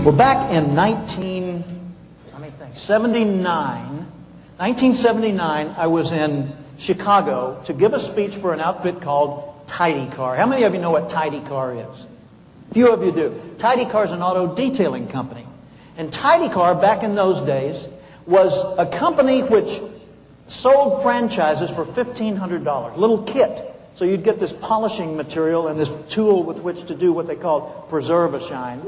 Well, back in 1979, I was in Chicago to give a speech for an outfit called Tidy Car. How many of you know what Tidy Car is? A few of you do. Tidy Car is an auto detailing company. And Tidy Car, back in those days, was a company which sold franchises for $1,500, a little kit. So you'd get this polishing material and this tool with which to do what they called preserve a shine.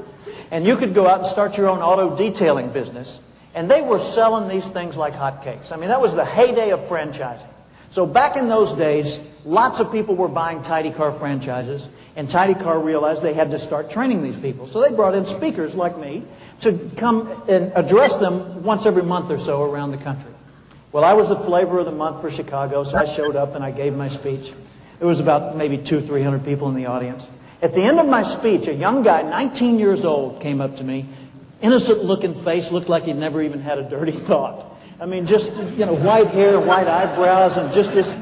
And you could go out and start your own auto detailing business. And they were selling these things like hotcakes. I mean, that was the heyday of franchising. So back in those days, lots of people were buying Tidy Car franchises, and Tidy Car realized they had to start training these people. So they brought in speakers like me to come and address them once every month or so around the country. Well, I was the flavor of the month for Chicago, so I showed up and I gave my speech. There was about maybe 200-300 people in the audience. At the end of my speech, a young guy, 19 years old, came up to me. Innocent-looking face, looked like he'd never even had a dirty thought. I mean, just, white hair, white eyebrows, and just this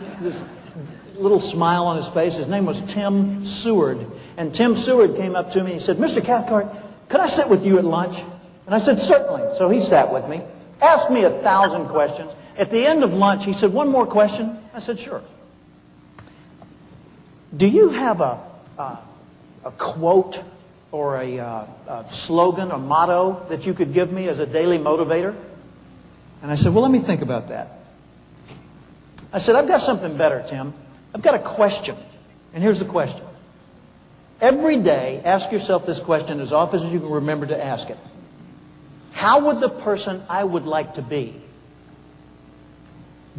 little smile on his face. His name was Tim Seward. And Tim Seward came up to me and he said, "Mr. Cathcart, could I sit with you at lunch?" And I said, "Certainly." So he sat with me, asked me 1,000 questions. At the end of lunch, he said, "One more question?" I said, "Sure." "Do you have a quote or a slogan, a motto that you could give me as a daily motivator?" And I said, "Well, let me think about that." I said, "I've got something better, Tim. I've got a question. And here's the question. Every day, ask yourself this question as often as you can remember to ask it. How would the person I would like to be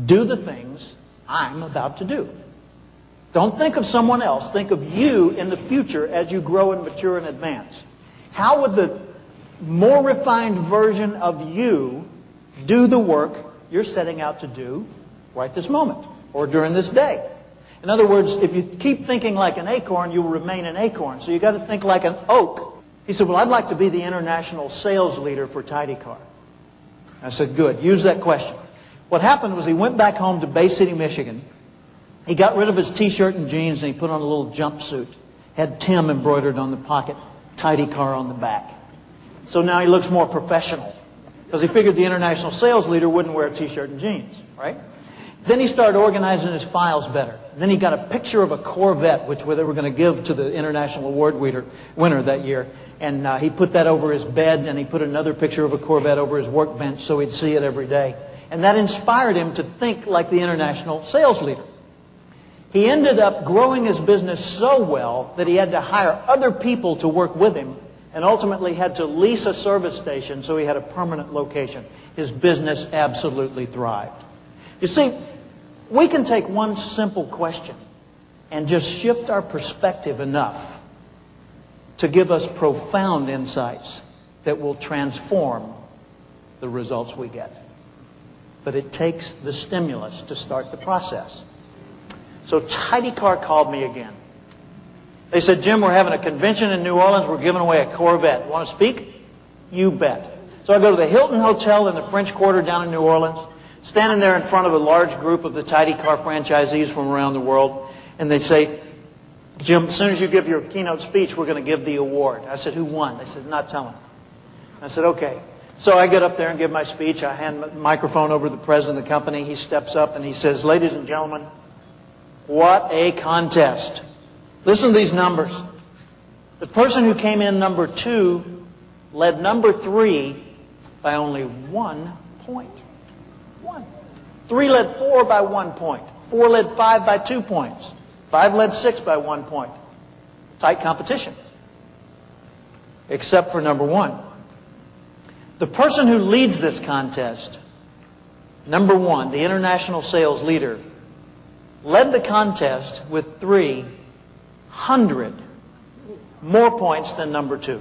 do the things I'm about to do?" Don't think of someone else. Think of you in the future as you grow and mature and advance. How would the more refined version of you do the work you're setting out to do right this moment or during this day? In other words, if you keep thinking like an acorn, you'll remain an acorn. So you've got to think like an oak. He said, "Well, I'd like to be the international sales leader for Tidy Car." I said, "Good. Use that question." What happened was he went back home to Bay City, Michigan. He got rid of his T-shirt and jeans and he put on a little jumpsuit. Had Tim embroidered on the pocket, Tidy Car on the back. So now he looks more professional because he figured the international sales leader wouldn't wear a T-shirt and jeans, right? Then he started organizing his files better. Then he got a picture of a Corvette, which they were going to give to the international award winner that year. And he put that over his bed, and he put another picture of a Corvette over his workbench so he'd see it every day. And that inspired him to think like the international sales leader. He ended up growing his business so well that he had to hire other people to work with him and ultimately had to lease a service station so he had a permanent location. His business absolutely thrived. You see, we can take one simple question and just shift our perspective enough to give us profound insights that will transform the results we get. But it takes the stimulus to start the process. So Tidy Car called me again. They said, "Jim, we're having a convention in New Orleans. We're giving away a Corvette. Want to speak?" You bet. So I go to the Hilton Hotel in the French Quarter down in New Orleans, standing there in front of a large group of the Tidy Car franchisees from around the world. And they say, "Jim, as soon as you give your keynote speech, we're going to give the award." I said, "Who won?" They said, "Not telling." I said, "Okay." So I get up there and give my speech. I hand the microphone over to the president of the company. He steps up and he says, "Ladies and gentlemen, what a contest. Listen to these numbers. The person who came in number 2 led number 3 by only 1 point. 1. 3 led 4 by 1 point. 4 led 5 by 2 points. 5 led 6 by 1 point. Tight competition. Except for number 1. The person who leads this contest, number 1, the international sales leader, led the contest with 300 more points than number 2.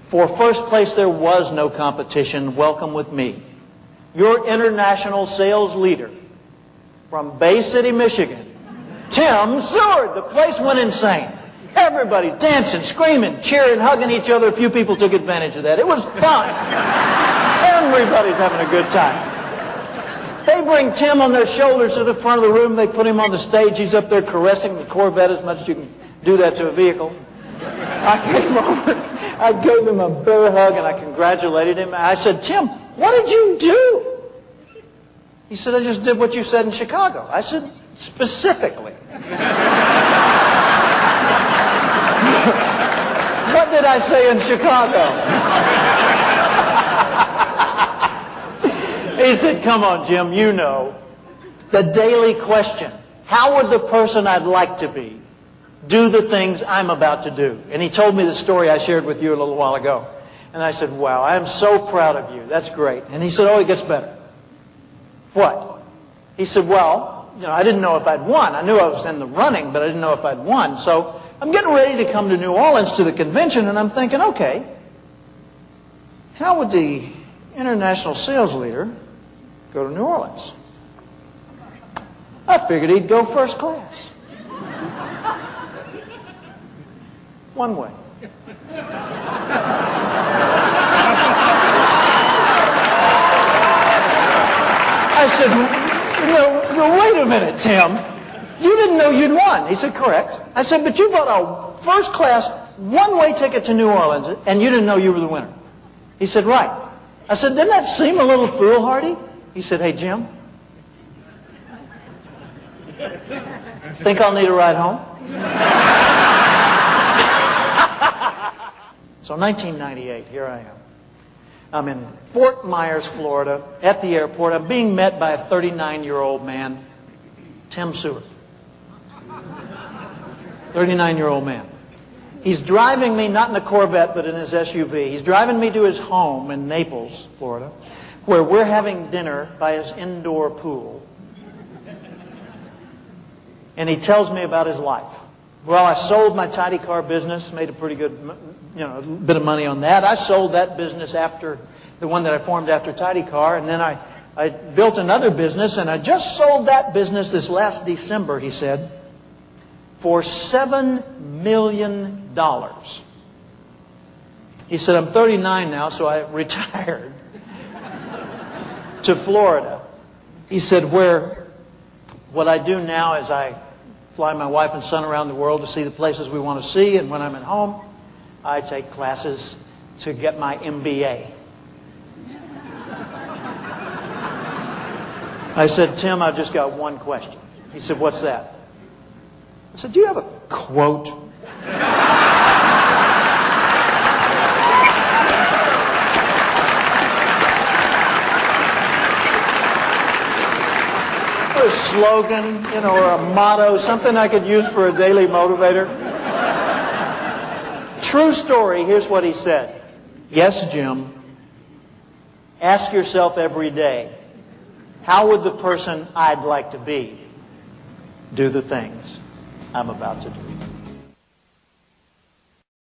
For first place, there was no competition. Welcome with me. Your international sales leader from Bay City, Michigan, Tim Seward. The place went insane. Everybody dancing, screaming, cheering, hugging each other. A few people took advantage of that. It was fun. Everybody's having a good time. They bring Tim on their shoulders to the front of the room. They put him on the stage. He's up there caressing the Corvette as much as you can do that to a vehicle. I came over. I gave him a bear hug and I congratulated him. I said, Tim, what did you do? He said, I just did what you said in Chicago. I said, specifically. What did I say in Chicago? He said, come on, Jim, you know. The daily question, how would the person I'd like to be do the things I'm about to do? And he told me the story I shared with you a little while ago. And I said, wow, I am so proud of you. That's great. And he said, oh, it gets better. What? He said, well, I didn't know if I'd won. I knew I was in the running, but I didn't know if I'd won. So I'm getting ready to come to New Orleans to the convention, and I'm thinking, okay, how would the international sales leader go to New Orleans? I figured he'd go first class. One way. I said, wait a minute, Tim. You didn't know you'd won. He said, correct. I said, but you bought a first class, one-way ticket to New Orleans, and you didn't know you were the winner. He said, right. I said, didn't that seem a little foolhardy? He said, hey, Jim, think I'll need a ride home? So 1998, here I am. I'm in Fort Myers, Florida, at the airport. I'm being met by a 39-year-old man, Tim Seward. 39-year-old man. He's driving me, not in a Corvette, but in his SUV. He's driving me to his home in Naples, Florida, where we're having dinner by his indoor pool. And he tells me about his life. Well, I sold my tidy car business, made a pretty good, bit of money on that. I sold that business after the one that I formed after Tidy Car, and then I built another business, and I just sold that business this last December, he said, for $7 million. He said, I'm 39 now, so I retired to Florida. He said, what I do now is I fly my wife and son around the world to see the places we want to see, and when I'm at home, I take classes to get my MBA. I said, Tim, I've just got one question. He said, what's that? I said, do you have a quote? Or a slogan, or a motto, something I could use for a daily motivator? True story, here's what he said. Yes, Jim, ask yourself every day, how would the person I'd like to be do the things I'm about to do?